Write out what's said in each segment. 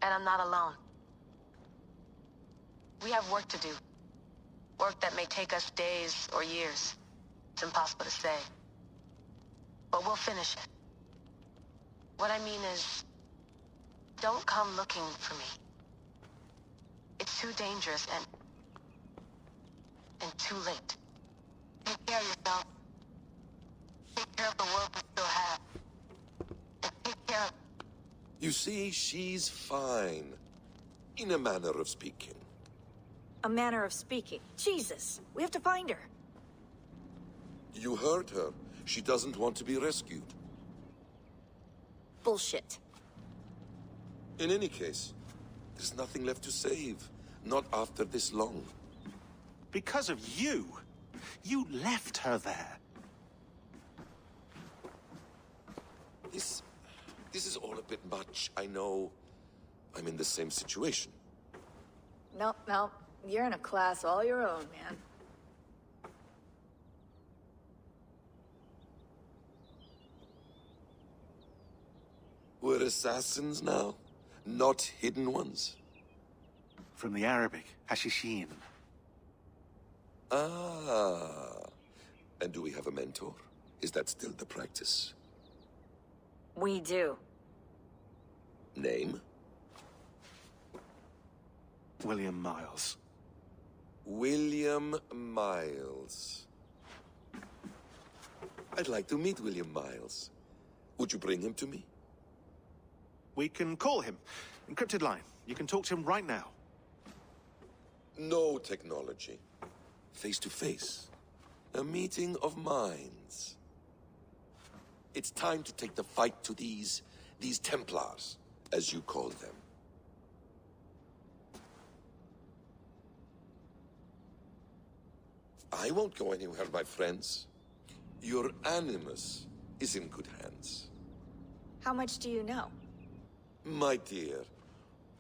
And I'm not alone. We have work to do. Work that may take us days or years. It's impossible to say. But we'll finish it. What I mean is, don't come looking for me. It's too dangerous and too late. Take care of yourself. Take care of the world we still have. And take care of... You see, she's fine. In a manner of speaking. A manner of speaking. Jesus, we have to find her. You heard her. She doesn't want to be rescued. Bullshit. In any case, there's nothing left to save. Not after this long. Because of you. You left her there. This is all a bit much. I know. I'm in the same situation. No. You're in a class all your own, man. We're assassins now, not hidden ones. From the Arabic, Hashishin. Ah. And do we have a mentor? Is that still the practice? We do. Name? William Miles. William Miles. I'd like to meet William Miles. Would you bring him to me? We can call him. Encrypted line. You can talk to him right now. No technology. Face to face. A meeting of minds. It's time to take the fight to these Templars, as you call them. I won't go anywhere, my friends. Your animus is in good hands. How much do you know? My dear,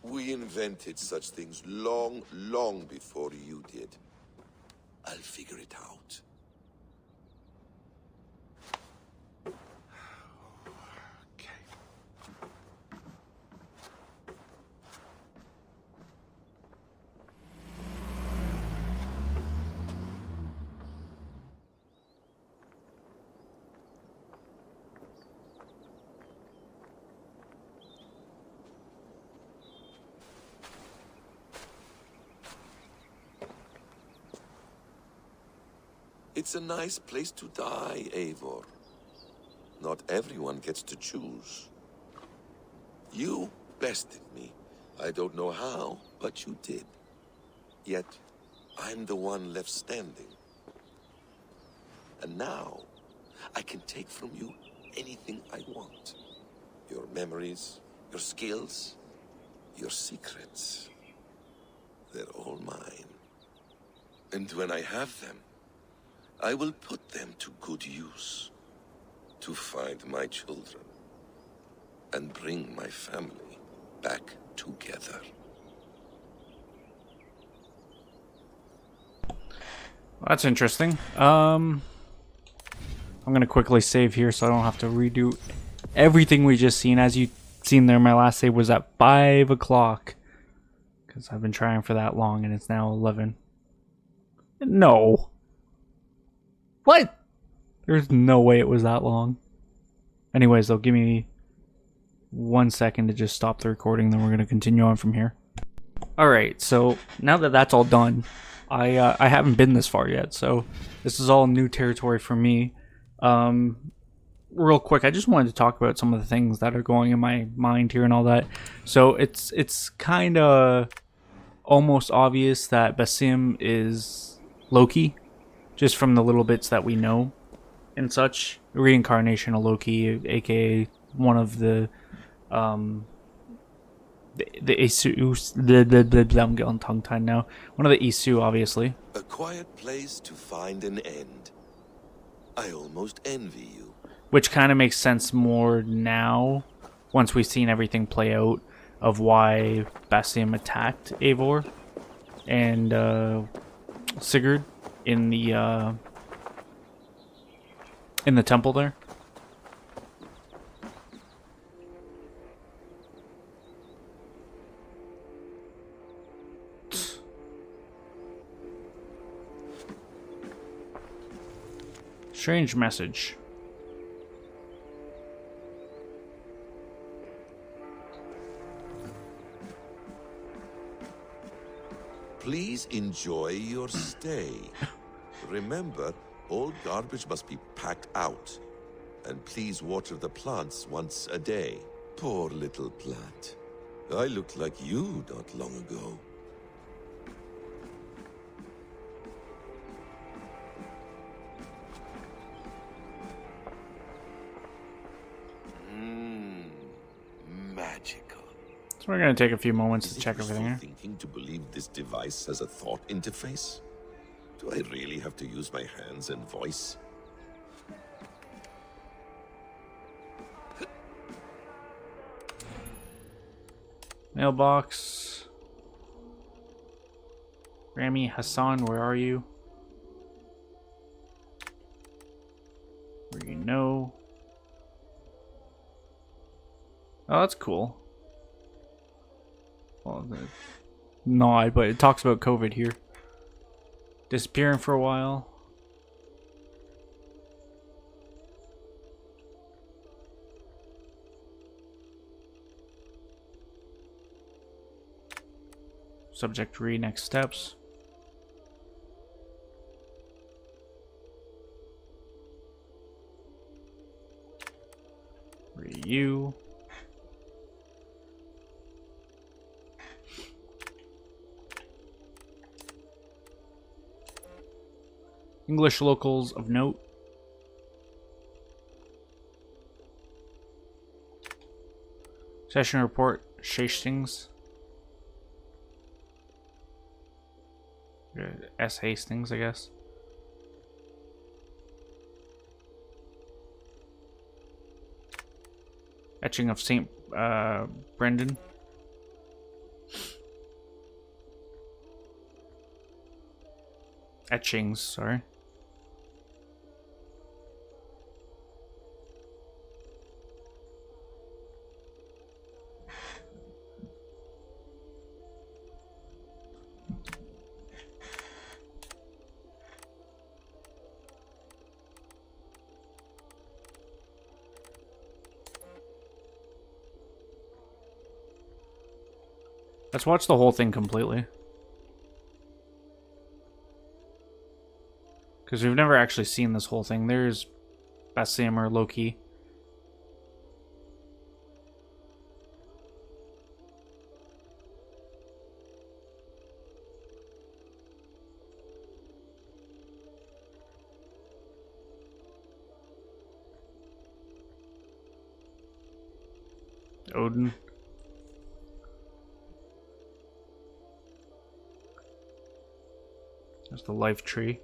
we invented such things long, long before you did. I'll figure it out. Okay. It's a nice place to die, Eivor. Not everyone gets to choose. You bested me. I don't know how, but you did. Yet, I'm the one left standing. And now, I can take from you anything I want. Your memories, your skills, your secrets. They're all mine. And when I have them, I will put them to good use. To find my children. And bring my family back together. That's interesting. I'm gonna quickly save here so I don't have to redo everything we just seen. As you seen there, my last save was at 5 o'clock. Because I've been trying for that long and it's now 11. No. What? There's no way it was that long. Anyways, they'll give me 1 second to just stop the recording, then we're going to continue on from here. Alright, so now that that's all done, I haven't been this far yet, so this is all new territory for me. Real quick, I just wanted to talk about some of the things that are going in my mind here and all that. So it's kind of almost obvious that Basim is Loki, just from the little bits that we know and such. Reincarnation of Loki, aka one of the Isu. I'm getting tongue tied now. One of the Isu, obviously. A quiet place to find an end. I almost envy you. Which kind of makes sense more now, once we've seen everything play out, of why Basim attacked Eivor and Sigurd in the temple there. Strange message. Please enjoy your stay. Remember, all garbage must be packed out. And please water the plants once a day. Poor little plant. I looked like you not long ago. Magical. So we're gonna take a few moments Is to it check wishful everything here. thinking to believe this device has a thought interface? Do I really have to use my hands and voice? Mailbox. Rami Hassan, where are you? Where you know? Oh, that's cool. Well, no, but it talks about COVID here. Disappearing for a while. Subject read next steps. You. English locals of note. Session report, Hastings. S. Hastings, I guess. Etching of St. Brendan. Etchings, sorry. Let's watch the whole thing completely. Because we've never actually seen this whole thing. There's Basim or Loki. Odin. There's the life tree.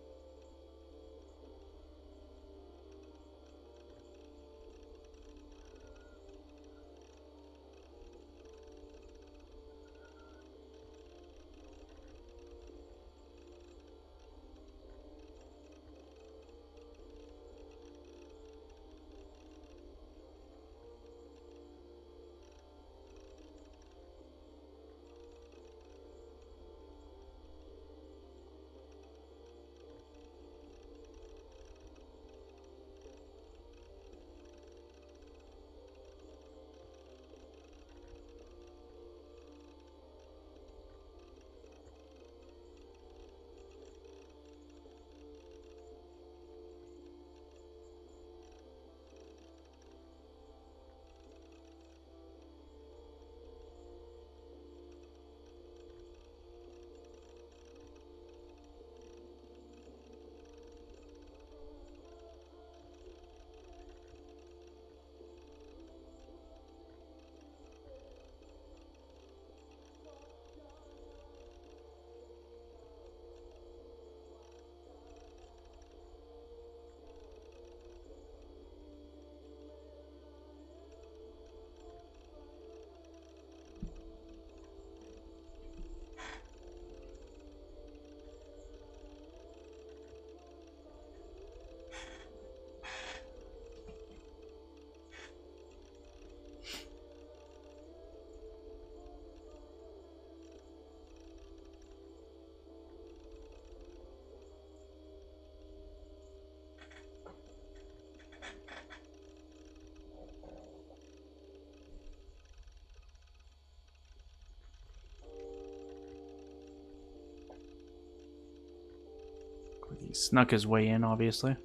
Snuck his way in, obviously.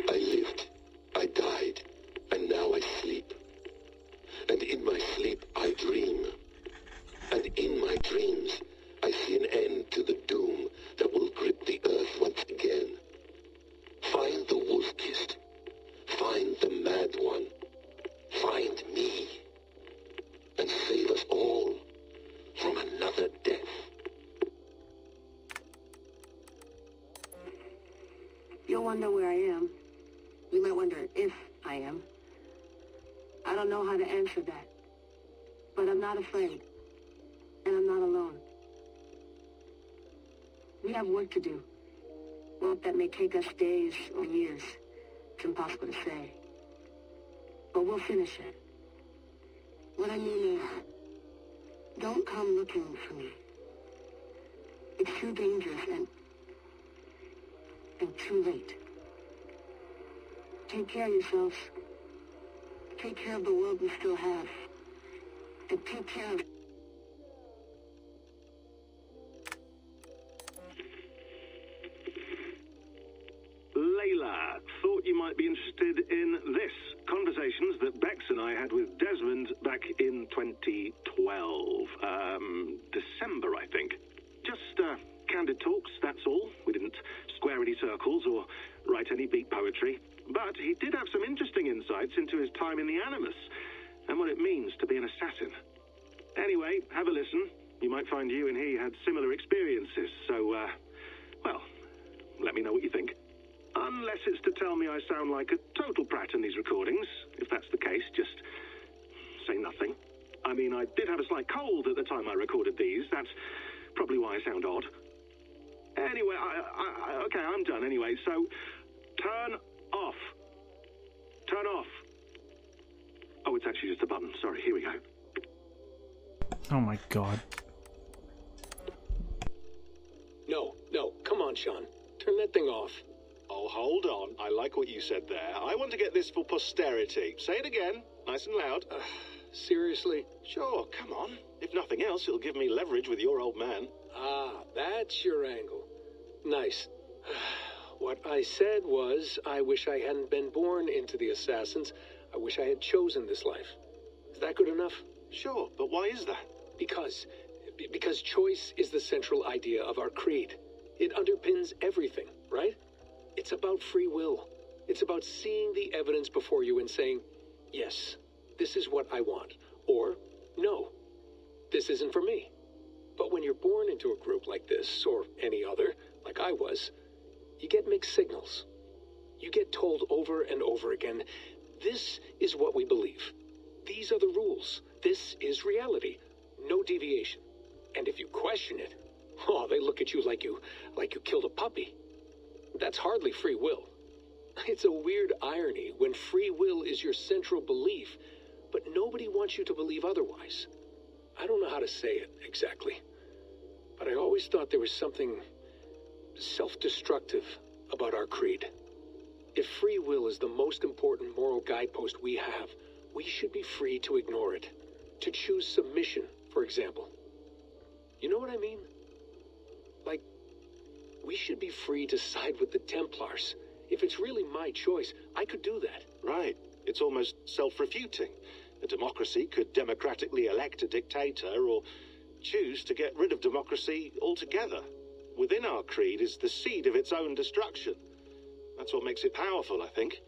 I lived, I died, and now I sleep. And in my sleep I dream. And in my dreams I see an end to the doom that will grip the earth once again. Find the wolf-kissed. Find the mad one. Find me. And save us all from another death. You'll wonder where I am. You might wonder if I am. I don't know how to answer that. But I'm not afraid. And I'm not alone. We have work to do. Work that may take us days or years. It's impossible to say. But we'll finish it. What I mean is, don't come looking for me. It's too dangerous and too late. Take care of yourselves. Take care of the world we still have. And take care of... Layla, thought you might be interested in this. Conversations that Bex and I had with Desmond back in 2012. December, I think. Just candid talks, that's all. We didn't square any circles or write any beat poetry. But he did have some interesting insights into his time in the Animus and what it means to be an assassin. Anyway, have a listen. You might find you and he had similar experiences. So, well, let me know what you think. Unless it's to tell me I sound like a total prat in these recordings. If that's the case, just say nothing. I mean, I did have a slight cold at the time I recorded these. That's probably why I sound odd. Anyway, okay, I'm done anyway. So, turn off. Turn off. Oh, it's actually just a button. Sorry, here we go. Oh my god. No, come on, Sean. Turn that thing off. Oh, hold on. I like what you said there. I want to get this for posterity. Say it again, nice and loud. Seriously? Sure, come on. If nothing else, it'll give me leverage with your old man. Ah, that's your angle. Nice. What I said was, I wish I hadn't been born into the Assassins. I wish I had chosen this life. Is that good enough? Sure, but why is that? Because choice is the central idea of our creed. It underpins everything, right? It's about free will. It's about seeing the evidence before you and saying, yes, this is what I want. Or, no, this isn't for me. But when you're born into a group like this, or any other, like I was, you get mixed signals. You get told over and over again, this is what we believe. These are the rules. This is reality. No deviation. And if you question it, oh, they look at you like you killed a puppy. That's hardly free will. It's a weird irony when free will is your central belief, but nobody wants you to believe otherwise. I don't know how to say it exactly, but I always thought there was something self-destructive about our creed. If free will is the most important moral guidepost we have, we should be free to ignore it. To choose submission, for example. You know what I mean? Like, we should be free to side with the Templars. If it's really my choice, I could do that. Right. It's almost self-refuting. A democracy could democratically elect a dictator or choose to get rid of democracy altogether. Within our creed is the seed of its own destruction. That's what makes it powerful, I think.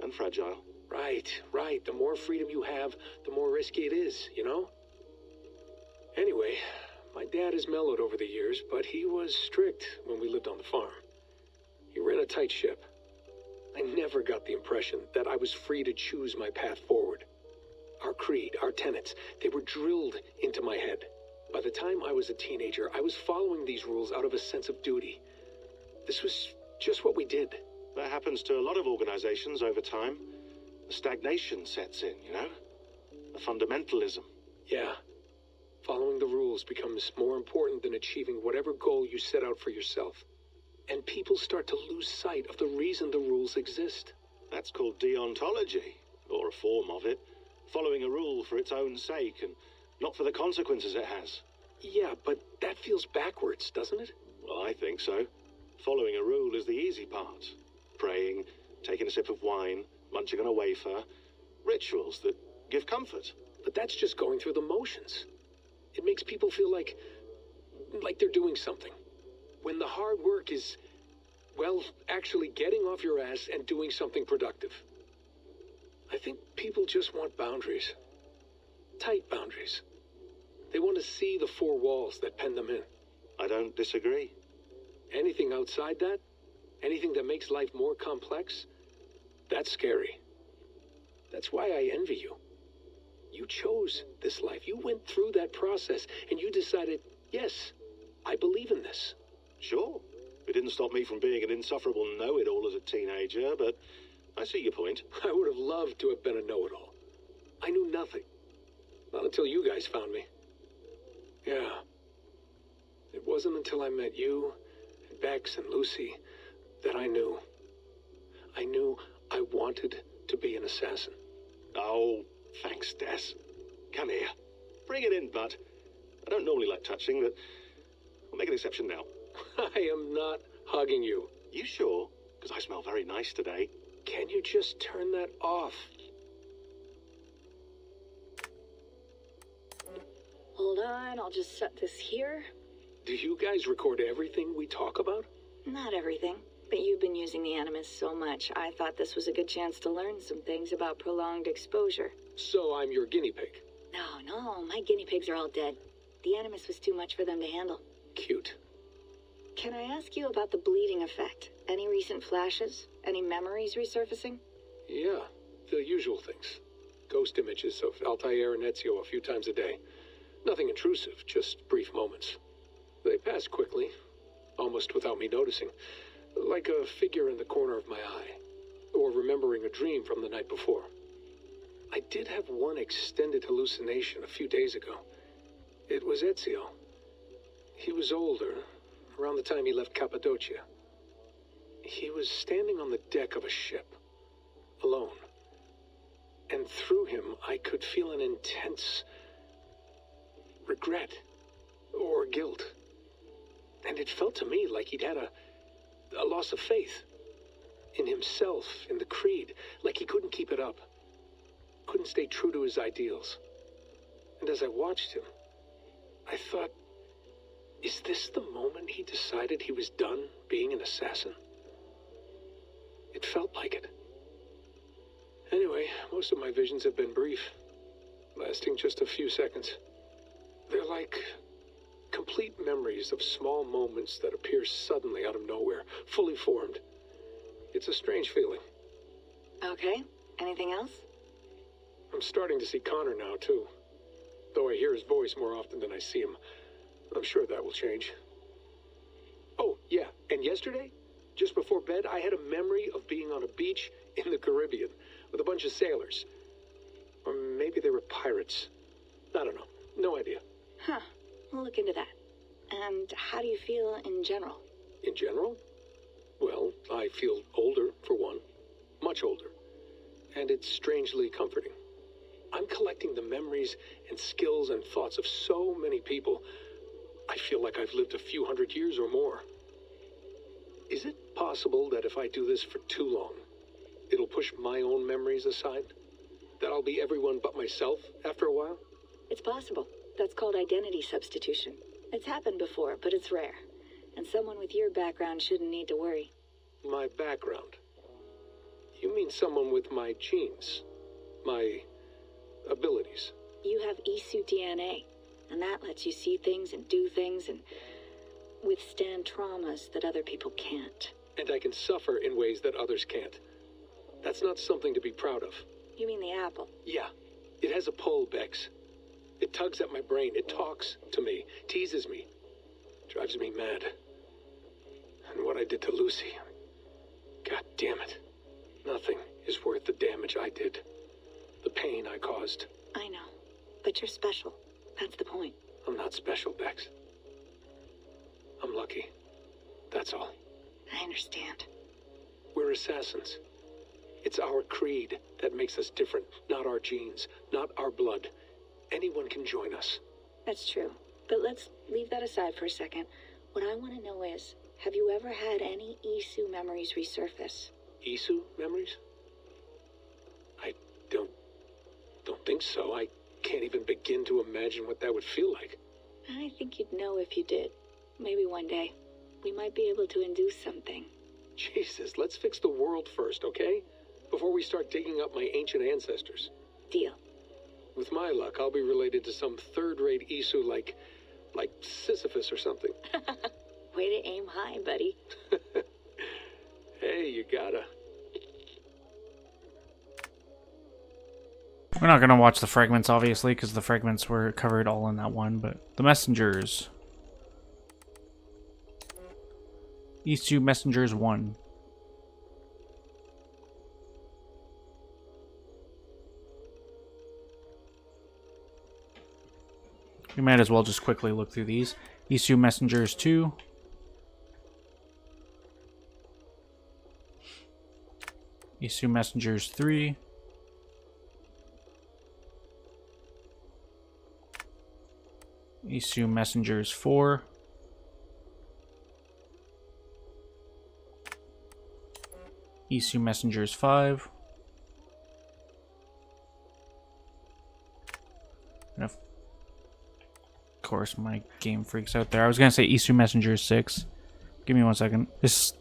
And fragile. Right. The more freedom you have, the more risky it is, you know? Anyway, my dad has mellowed over the years, but he was strict when we lived on the farm. He ran a tight ship. I never got the impression that I was free to choose my path forward. Our creed, our tenets, they were drilled into my head. By the time I was a teenager, I was following these rules out of a sense of duty. This was just what we did. That happens to a lot of organizations over time. A stagnation sets in, you know? A fundamentalism. Yeah. Following the rules becomes more important than achieving whatever goal you set out for yourself. and people start to lose sight of the reason the rules exist. That's called deontology, or a form of it. Following a rule for its own sake and not for the consequences it has. Yeah, but that feels backwards, doesn't it? Well, I think so. Following a rule is the easy part. Praying, taking a sip of wine, munching on a wafer. Rituals that give comfort. But that's just going through the motions. It makes people feel like they're doing something. When the hard work is, well, actually getting off your ass and doing something productive. I think people just want boundaries. Tight boundaries. They want to see the four walls that pen them in. I don't disagree. Anything outside that, anything that makes life more complex, that's scary. That's why I envy you. You chose this life. You went through that process and you decided, yes, I believe in this. Sure. It didn't stop me from being an insufferable know-it-all as a teenager, but I see your point. I would have loved to have been a know-it-all. I knew nothing. Not until you guys found me. Yeah. It wasn't until I met you, and Bex, and Lucy, that I knew. I knew I wanted to be an assassin. Oh, thanks, Des. Come here. Bring it in, bud. I don't normally like touching, but I'll make an exception now. I am not hugging you. You sure? Because I smell very nice today. Can you just turn that off? Hold on, I'll just set this here. Do you guys record everything we talk about? Not everything, but you've been using the Animus so much, I thought this was a good chance to learn some things about prolonged exposure. So I'm your guinea pig. No, my guinea pigs are all dead. The Animus was too much for them to handle. Cute. Can I ask you about the bleeding effect? Any recent flashes? Any memories resurfacing? Yeah, the usual things. Ghost images of Altair and Ezio a few times a day. Nothing intrusive, just brief moments. They pass quickly, almost without me noticing. Like a figure in the corner of my eye. Or remembering a dream from the night before. I did have one extended hallucination a few days ago. It was Ezio. He was older, around the time he left Cappadocia. He was standing on the deck of a ship, alone. And through him, I could feel an intense regret or guilt. And it felt to me like he'd had a loss of faith in himself, in the creed, like he couldn't keep it up, couldn't stay true to his ideals. And as I watched him, I thought, is this the moment he decided he was done being an assassin? It felt like it. Anyway, most of my visions have been brief, lasting just a few seconds. They're like complete memories of small moments that appear suddenly out of nowhere, fully formed. It's a strange feeling. Okay, anything else? I'm starting to see Connor now, too. Though I hear his voice more often than I see him. I'm sure that will change. Oh, yeah, and yesterday, just before bed, I had a memory of being on a beach in the Caribbean with a bunch of sailors. Or maybe they were pirates. I don't know. No idea. Huh, we'll look into that. And how do you feel in general? In general? Well, I feel older, for one. Much older. And it's strangely comforting. I'm collecting the memories and skills and thoughts of so many people. I feel like I've lived a few hundred years or more. Is it possible that if I do this for too long, it'll push my own memories aside? That I'll be everyone but myself after a while? It's possible. That's called identity substitution. It's happened before, but it's rare. And someone with your background shouldn't need to worry. My background? You mean someone with my genes? My abilities? You have E-suit DNA, and that lets you see things and do things and withstand traumas that other people can't. And I can suffer in ways that others can't. That's not something to be proud of. You mean the apple? Yeah. It has a pull, Bex. It tugs at my brain. It talks to me. Teases me. Drives me mad. And what I did to Lucy. God damn it. Nothing is worth the damage I did. The pain I caused. I know. But you're special. That's the point. I'm not special, Bex. I'm lucky. That's all. I understand. We're assassins. It's our creed that makes us different, not our genes, not our blood. Anyone can join us. That's true. But let's leave that aside for a second. What I want to know is, have you ever had any Isu memories resurface? Isu memories? I don't think so. I can't even begin to imagine what that would feel like. I think you'd know if you did. Maybe one day, we might be able to induce something. Jesus, let's fix the world first, okay? Before we start digging up my ancient ancestors. Deal. With my luck, I'll be related to some third-rate Isu like Sisyphus or something. Way to aim high, buddy. Hey, you gotta. We're not going to watch the fragments, obviously, because the fragments were covered all in that one, but the messengers. Isu Messengers 1. We might as well just quickly look through these. Isu Messengers 2. Isu Messengers 3. Isu Messengers 4. Isu Messengers 5. And of course my game freaks out there. I was gonna say Isu Messengers 6. Give me 1 second. This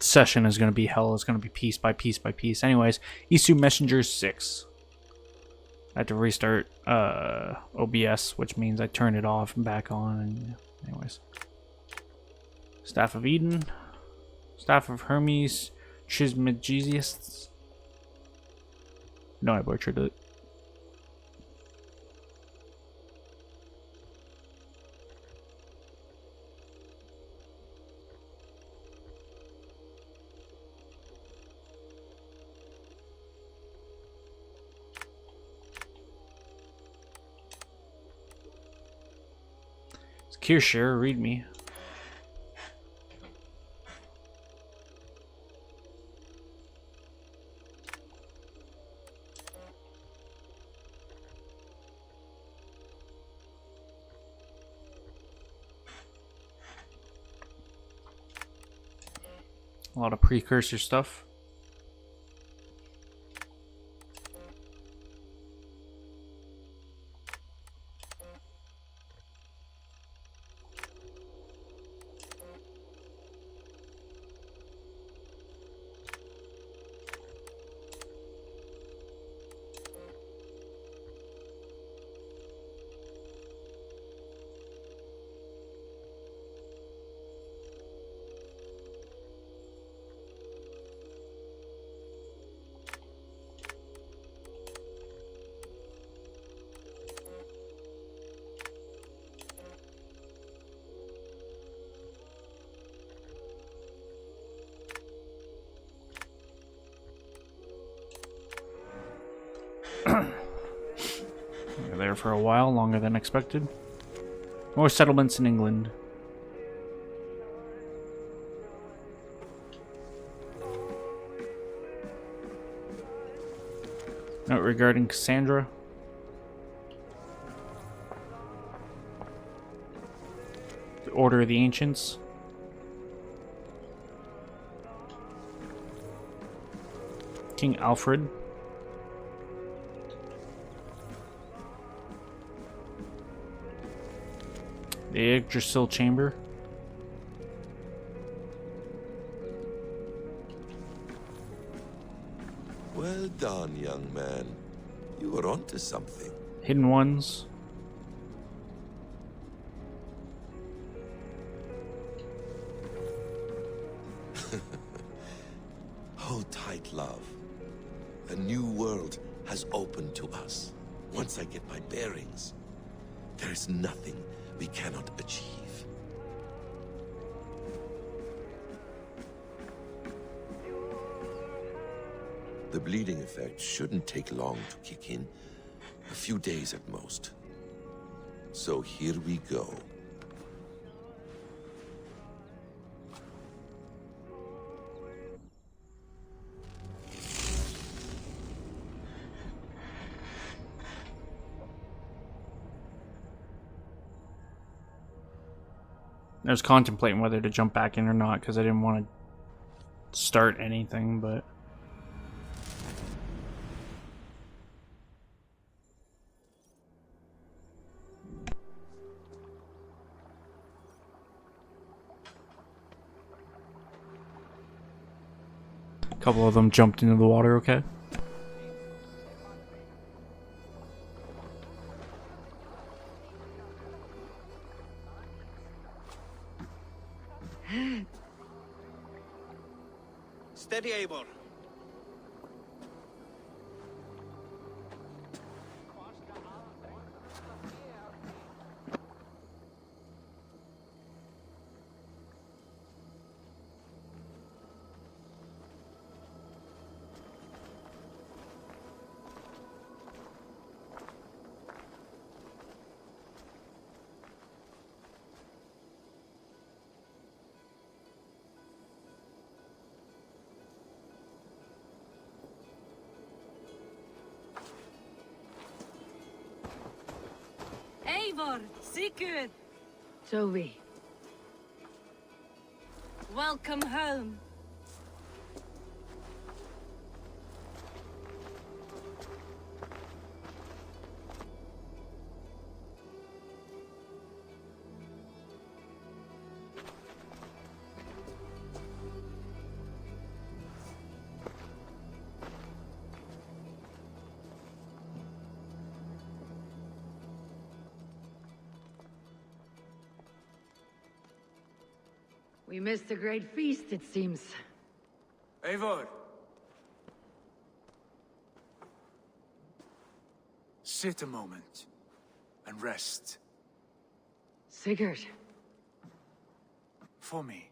session is gonna be hell. It's gonna be piece by piece by piece. Anyways, Isu Messengers 6. I had to restart OBS, which means I turned it off and back on. And anyways, Staff of Eden, Staff of Hermes, Trismegistus. No, I butchered it. Kirshire, read me. A lot of precursor stuff. We were there for a while, longer than expected. More settlements in England. Note regarding Cassandra. The Order of the Ancients. King Alfred. The Yggdrasil Chamber. Well done, young man. You were onto something. Hidden Ones. Hold tight, love. A new world has opened to us. Once I get my bearings, there is nothing we cannot achieve. The bleeding effect shouldn't take long to kick in. A few days at most. So here we go. I was contemplating whether to jump back in or not because I didn't want to start anything, but... A couple of them jumped into the water, okay? Steady, Eivor. Eivor, Sigurd, Toby. welcome home. We missed a great feast, it seems. Eivor. Sit a moment and rest. Sigurd. For me.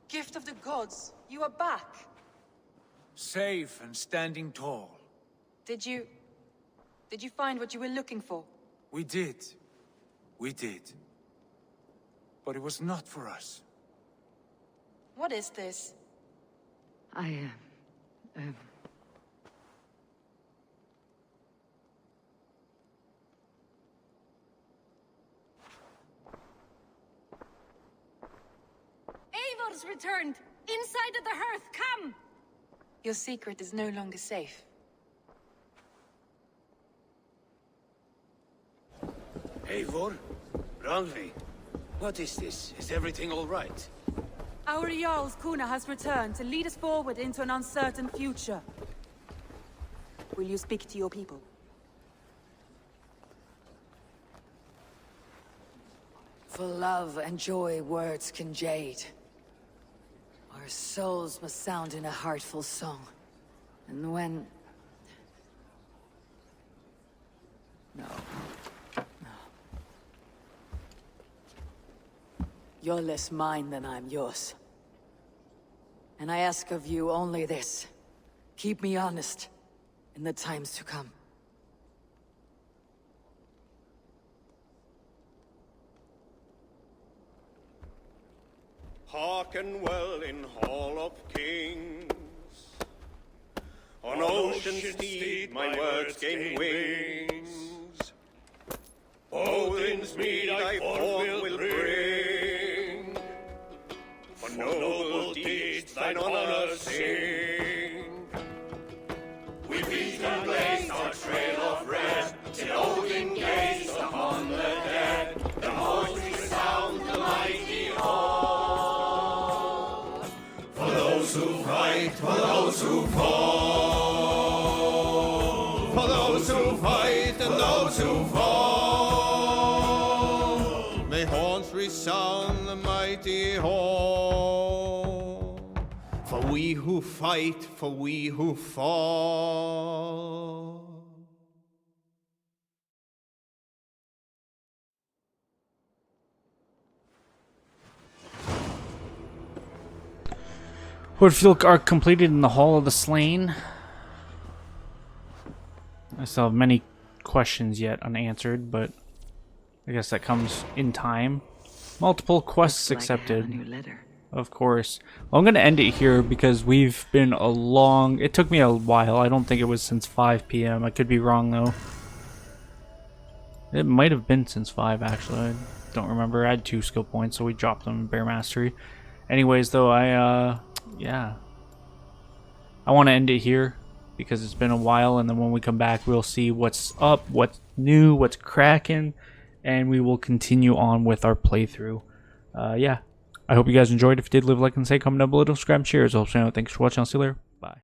Gift of the gods, you are back. Safe and standing tall. Did you find what you were looking for? We did. We did. But it was not for us. What is this? Eivor's returned! Inside of the hearth, come! Your secret is no longer safe. Eivor? Rangvi? What is this? Is everything all right? Our Jarl's Kuna has returned to lead us forward into an uncertain future. Will you speak to your people? For love and joy, words can jade. Our souls must sound in a heartful song. And when... No. You're less mine than I'm yours. And I ask of you only this. Keep me honest in the times to come. Hearken well in Hall of Kings. On ocean steed my words gain wings. Odin's mead I forth will bring. For noble deeds thine honor sing. We beat and blaze our trail of red, till Odin gazed upon the dead. The voice resound the mighty hall. For those who fight, for those who fall. For those who fight and those who fall. May horns resound the mighty hall. For we who fight, for we who fall. Woodfield arc completed in the Hall of the Slain. I still have many questions yet unanswered, but I guess that comes in time. Multiple quests accepted. New letter. Of course. Well, I'm going to end it here because we've been a long... It took me a while. I don't think it was since 5 p.m. I could be wrong, though. It might have been since 5, actually. I don't remember. I had 2 skill points, so we dropped them in Bear Mastery. Anyways, though, yeah. I want to end it here because it's been a while, and then when we come back, we'll see what's up, what's new, what's cracking, and we will continue on with our playthrough. Yeah. I hope you guys enjoyed. If you did, leave a like and say, comment down below, subscribe, share. As well, thanks for watching. I'll see you later. Bye.